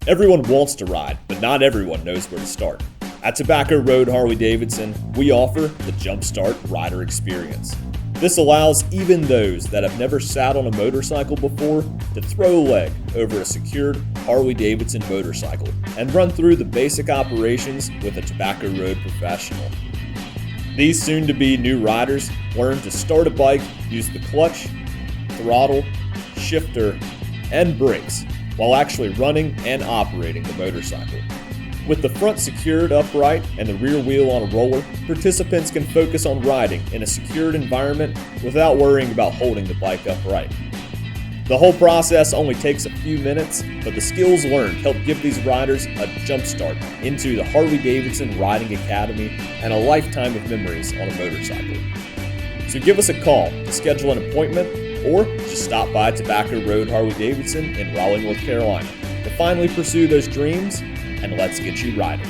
Everyone wants to ride, but not everyone knows where to start. At Tobacco Road Harley-Davidson, we offer the Jumpstart Rider Experience. This allows even those that have never sat on a motorcycle before to throw a leg over a secured Harley-Davidson motorcycle and run through the basic operations with a Tobacco Road professional. These soon-to-be new riders learn to start a bike, use the clutch, throttle, shifter, and brakes while actually running and operating the motorcycle. With the front secured upright and the rear wheel on a roller, participants can focus on riding in a secured environment without worrying about holding the bike upright. The whole process only takes a few minutes, but the skills learned help give these riders a jump start into the Harley-Davidson Riding Academy and a lifetime of memories on a motorcycle. So give us a call to schedule an appointment or just stop by Tobacco Road Harley-Davidson in Raleigh, North Carolina to finally pursue those dreams, and let's get you riding.